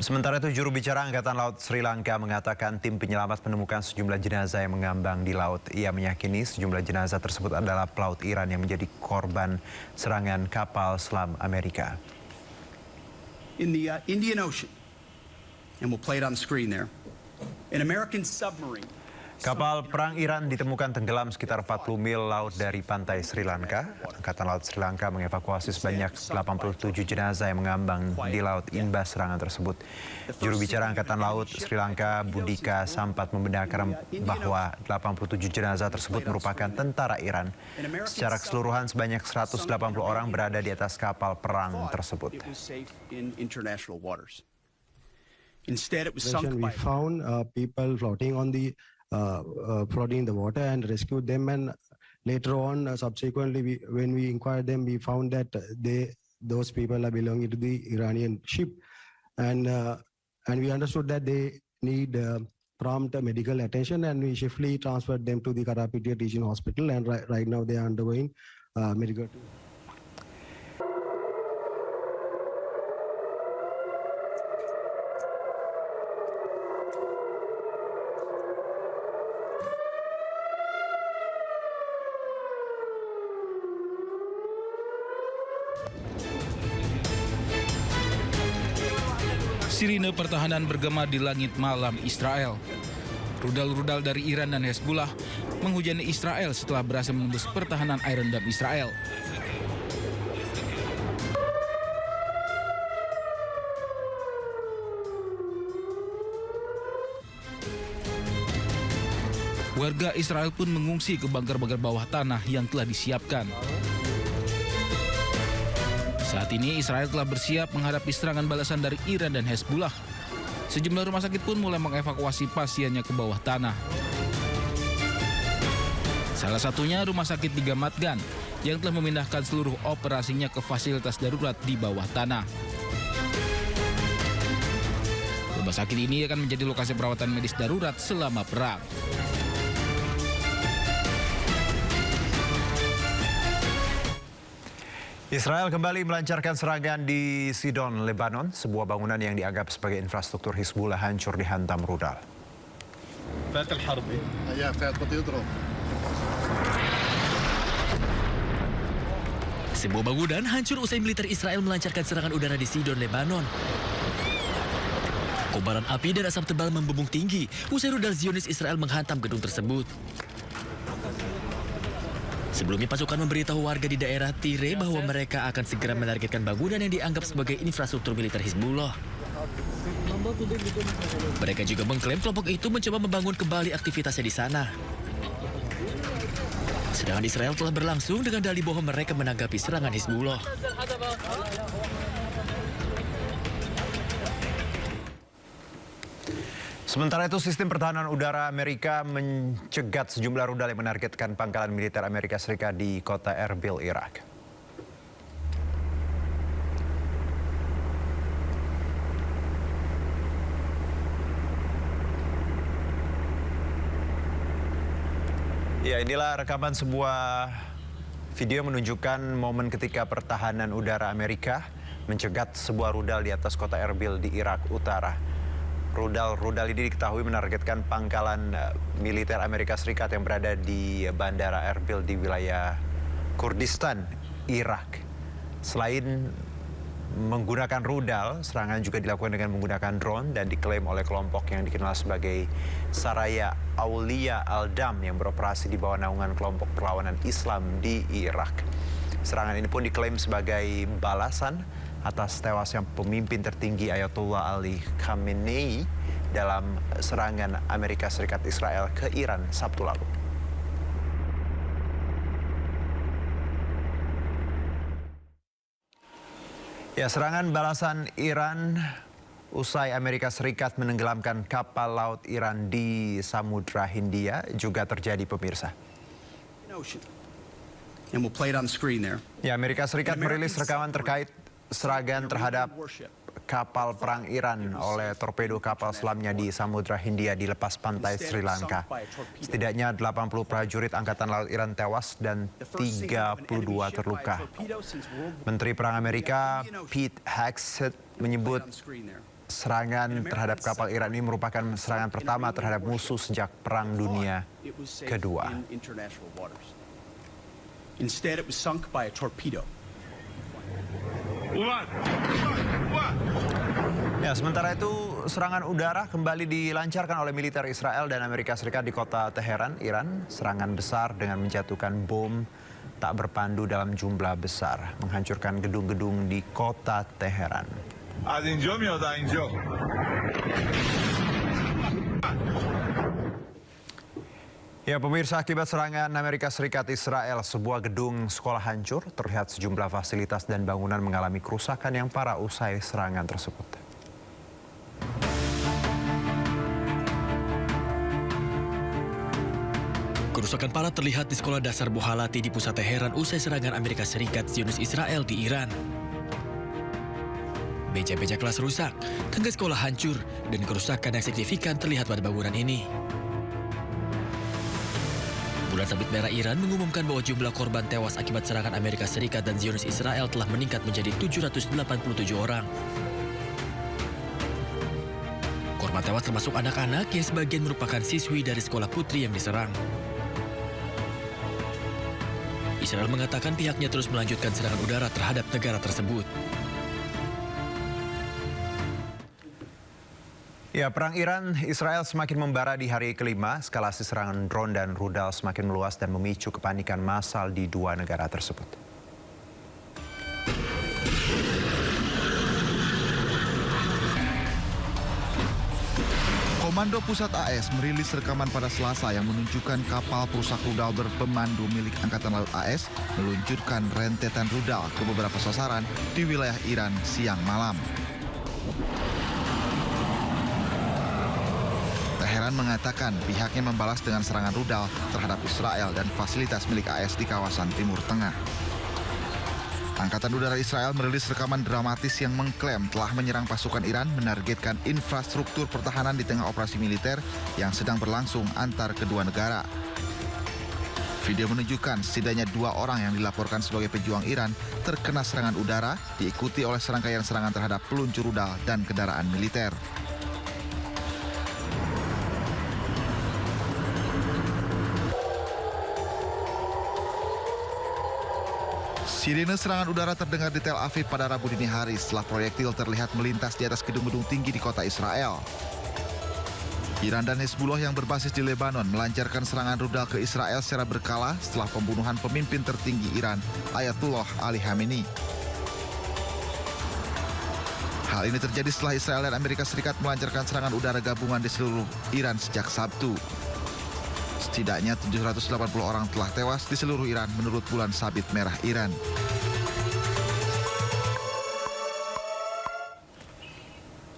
Sementara itu, juru bicara Angkatan Laut Sri Lanka mengatakan tim penyelamat menemukan sejumlah jenazah yang mengambang di laut. Ia meyakini sejumlah jenazah tersebut adalah pelaut Iran yang menjadi korban serangan kapal selam Amerika. In the Indian Ocean, and we'll play it on the screen there, an American submarine. Kapal perang Iran ditemukan tenggelam sekitar 40 mil laut dari pantai Sri Lanka. Angkatan Laut Sri Lanka mengevakuasi sebanyak 87 jenazah yang mengambang di laut imbas serangan tersebut. Juru bicara Angkatan Laut Sri Lanka, Budika Sampat, membenarkan bahwa 87 jenazah tersebut merupakan tentara Iran. Secara keseluruhan sebanyak 180 orang berada di atas kapal perang tersebut. We found people floating on the floating in the water and rescued them, and later on subsequently when we inquired them, we found that those people are belonging to the Iranian ship, and we understood that they need prompt medical attention, and we swiftly transferred them to the Karapitiya Teaching Hospital, and right now they are undergoing medical. Sirine pertahanan bergema di langit malam Israel. Rudal-rudal dari Iran dan Hezbollah menghujani Israel setelah berhasil menembus pertahanan Iron Dome Israel. Warga Israel pun mengungsi ke bunker-bunker bawah tanah yang telah disiapkan. Saat ini Israel telah bersiap menghadapi serangan balasan dari Iran dan Hezbollah. Sejumlah rumah sakit pun mulai mengevakuasi pasiennya ke bawah tanah. Salah satunya Rumah Sakit di Gamatgan yang telah memindahkan seluruh operasinya ke fasilitas darurat di bawah tanah. Rumah sakit ini akan menjadi lokasi perawatan medis darurat selama perang. Israel kembali melancarkan serangan di Sidon, Lebanon. Sebuah bangunan yang dianggap sebagai infrastruktur Hizbullah hancur dihantam rudal. Sebuah bangunan hancur usai militer Israel melancarkan serangan udara di Sidon, Lebanon. Kobaran api dan asap tebal membumbung tinggi usai rudal Zionis Israel menghantam gedung tersebut. Sebelumnya pasukan memberitahu warga di daerah Tire bahwa mereka akan segera menargetkan bangunan yang dianggap sebagai infrastruktur militer Hizbullah. Mereka juga mengklaim kelompok itu mencoba membangun kembali aktivitasnya di sana. Serangan Israel telah berlangsung dengan dalih bahwa mereka menanggapi serangan Hizbullah. Sementara itu, sistem pertahanan udara Amerika mencegat sejumlah rudal yang menargetkan pangkalan militer Amerika Serikat di kota Erbil, Irak. Ya, inilah rekaman sebuah video menunjukkan momen ketika pertahanan udara Amerika mencegat sebuah rudal di atas kota Erbil di Irak Utara. Rudal ini diketahui menargetkan pangkalan militer Amerika Serikat yang berada di Bandara Erbil di wilayah Kurdistan, Irak. Selain menggunakan rudal, serangan juga dilakukan dengan menggunakan drone dan diklaim oleh kelompok yang dikenal sebagai Saraya Aulia Al-Dam yang beroperasi di bawah naungan kelompok perlawanan Islam di Irak. Serangan ini pun diklaim sebagai balasan atas tewasnya pemimpin tertinggi Ayatollah Ali Khamenei dalam serangan Amerika Serikat Israel ke Iran Sabtu lalu. Ya, serangan balasan Iran usai Amerika Serikat menenggelamkan kapal laut Iran di Samudra Hindia juga terjadi, pemirsa. Ya, Amerika Serikat merilis rekaman terkait serangan terhadap kapal perang Iran oleh torpedo kapal selamnya di Samudra Hindia di lepas pantai Sri Lanka. Setidaknya 80 prajurit Angkatan Laut Iran tewas dan 32 terluka. Menteri Perang Amerika Pete Hegseth menyebut serangan terhadap kapal Iran ini merupakan serangan pertama terhadap musuh sejak Perang Dunia Kedua. Instead, it was sunk by a torpedo. Ya, sementara itu serangan udara kembali dilancarkan oleh militer Israel dan Amerika Serikat di kota Teheran, Iran. Serangan besar dengan menjatuhkan bom tak berpandu dalam jumlah besar, menghancurkan gedung-gedung di kota Teheran. Ya, pemirsa, akibat serangan Amerika Serikat Israel, sebuah gedung sekolah hancur, terlihat sejumlah fasilitas dan bangunan mengalami kerusakan yang parah usai serangan tersebut. Kerusakan parah terlihat di sekolah dasar Bohalati di pusat Teheran usai serangan Amerika Serikat Zionis Israel di Iran. Meja-meja kelas rusak, tangga sekolah hancur, dan kerusakan yang signifikan terlihat pada bangunan ini. Bulan Sabit Merah Iran mengumumkan bahwa jumlah korban tewas akibat serangan Amerika Serikat dan Zionis Israel telah meningkat menjadi 787 orang. Korban tewas termasuk anak-anak yang sebagian merupakan siswi dari sekolah putri yang diserang. Israel mengatakan pihaknya terus melanjutkan serangan udara terhadap negara tersebut. Ya, perang Iran-Israel semakin membara di hari kelima. Eskalasi serangan drone dan rudal semakin meluas dan memicu kepanikan massal di dua negara tersebut. Komando Pusat AS merilis rekaman pada Selasa yang menunjukkan kapal perusak rudal berpemandu milik Angkatan Laut AS meluncurkan rentetan rudal ke beberapa sasaran di wilayah Iran siang malam. Teheran mengatakan pihaknya membalas dengan serangan rudal terhadap Israel dan fasilitas milik AS di kawasan Timur Tengah. Angkatan Udara Israel merilis rekaman dramatis yang mengklaim telah menyerang pasukan Iran menargetkan infrastruktur pertahanan di tengah operasi militer yang sedang berlangsung antar kedua negara. Video menunjukkan setidaknya 2 orang yang dilaporkan sebagai pejuang Iran terkena serangan udara, diikuti oleh serangkaian serangan terhadap peluncur rudal dan kendaraan militer. Sirene serangan udara terdengar di Tel Aviv pada Rabu dini hari setelah proyektil terlihat melintas di atas gedung-gedung tinggi di kota Israel. Iran dan Hezbollah yang berbasis di Lebanon melancarkan serangan rudal ke Israel secara berkala setelah pembunuhan pemimpin tertinggi Iran, Ayatollah Ali Khamenei. Hal ini terjadi setelah Israel dan Amerika Serikat melancarkan serangan udara gabungan di seluruh Iran sejak Sabtu. Setidaknya 780 orang telah tewas di seluruh Iran menurut Bulan Sabit Merah Iran.